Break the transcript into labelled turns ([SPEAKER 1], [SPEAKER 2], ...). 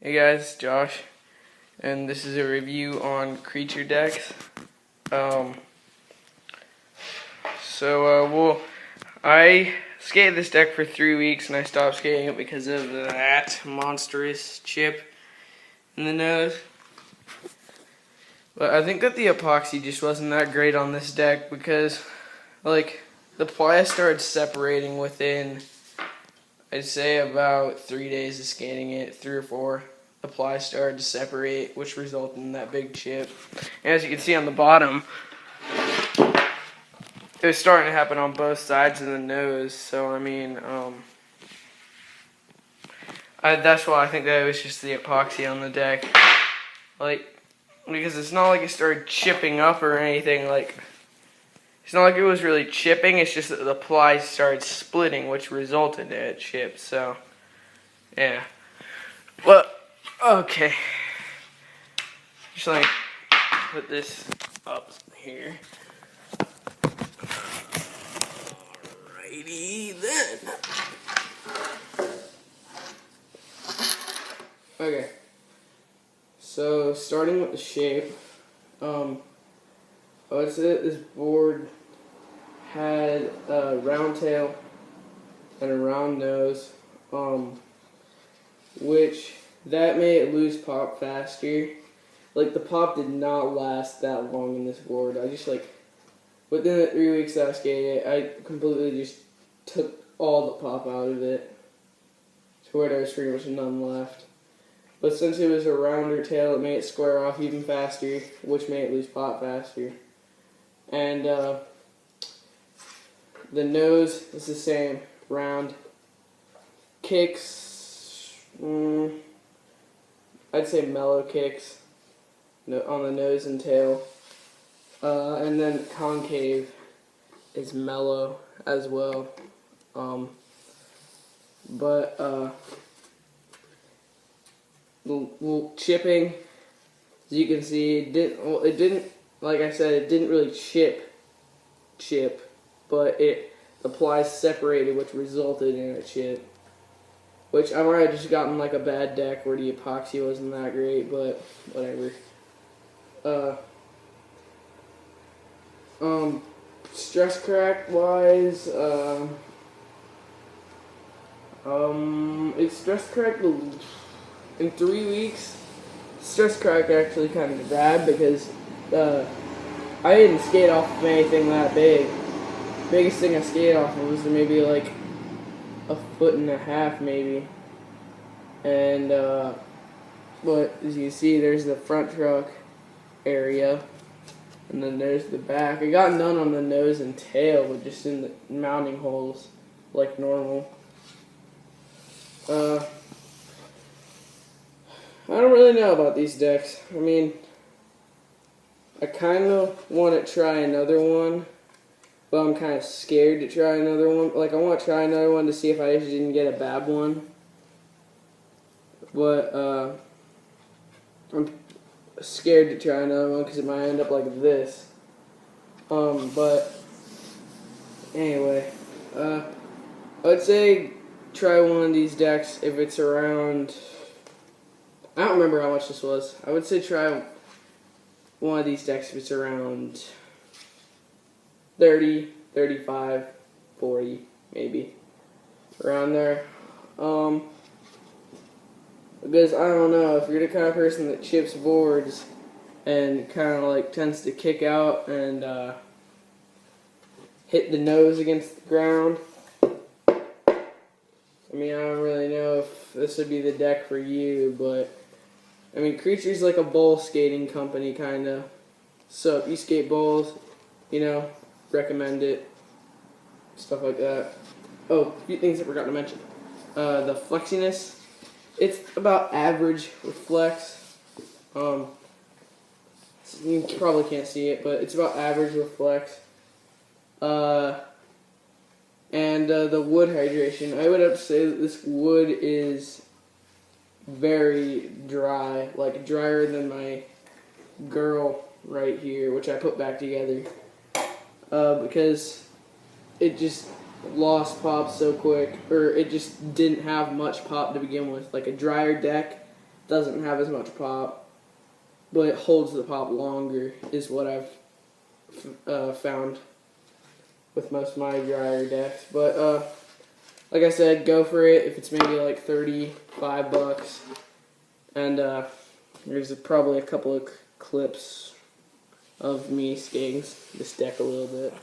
[SPEAKER 1] Hey guys, Josh, and this is a review on creature decks. Um, I skated this deck for 3 weeks and I stopped skating it because of that monstrous chip in the nose. But I think that the epoxy just wasn't that great on this deck because, like, the plys started separating within, I'd say, about 3 days of skating it, 3 or 4. The plys started to separate, which resulted in that big chip. And as you can see on the bottom, it was starting to happen on both sides of the nose. So, I mean, that's why I think that it was just the epoxy on the deck. Like, because it's not like it started chipping up or anything. Like, it's not like it was really chipping. It's just that the plys started splitting, which resulted in a chip. So, yeah. Well, okay. Just like put this up here. Alrighty then. Okay. So starting with the shape, I would say that this board had a round tail and a round nose, which that made it lose pop faster. Like, the pop did not last that long in this board. I just, like, within the 3 weeks that I skated, I completely just took all the pop out of it to where there was pretty much none left. But since it was a rounder tail, it made it square off even faster, which made it lose pop faster. And the nose is the same, round. Kicks, I'd say mellow kicks on the nose and tail. And then concave is mellow as well. Chipping, as you can see, it didn't, like I said, it didn't really chip, but the plys separated, which resulted in a chip. Which I might have just gotten like a bad deck where the epoxy wasn't that great, but whatever. Stress crack wise, it stress cracked in 3 weeks. Stress crack actually kind of bad because I didn't skate off of anything that big. Biggest thing I skated off of was maybe like 1.5 feet maybe. And but as you can see, there's the front truck area, and then there's the back. I got none on the nose and tail, but just in the mounting holes like normal. I don't really know about these decks. I mean, I kind of want to try another one, but I'm kind of scared to try another one. Like, I want to try another one to see if I just didn't get a bad one. But I'm scared to try another one because it might end up like this. But anyway, I'd say try one of these decks if it's around, I don't remember how much this was. I would say try one of these decks if it's around 30, 35, 40, maybe. Around there. Because, I don't know, if you're the kind of person that chips boards and kind of like tends to kick out and hit the nose against the ground, I mean, I don't really know if this would be the deck for you, but I mean, Creature's like a bowl skating company, kind of. So if you skate bowls, you know, recommend it. Stuff like that. Oh, a few things I forgot to mention. The flexiness, it's about average with flex. You probably can't see it, but it's about average with flex. And the wood hydration, I would have to say that this wood is very dry, like drier than my girl right here, which I put back together, because it just lost pop so quick, or it just didn't have much pop to begin with. Like, a drier deck doesn't have as much pop, but it holds the pop longer, is what I've found with most of my dryer decks. But like I said, go for it if it's maybe like $35. And there's probably a couple of clips of me skating this deck a little bit.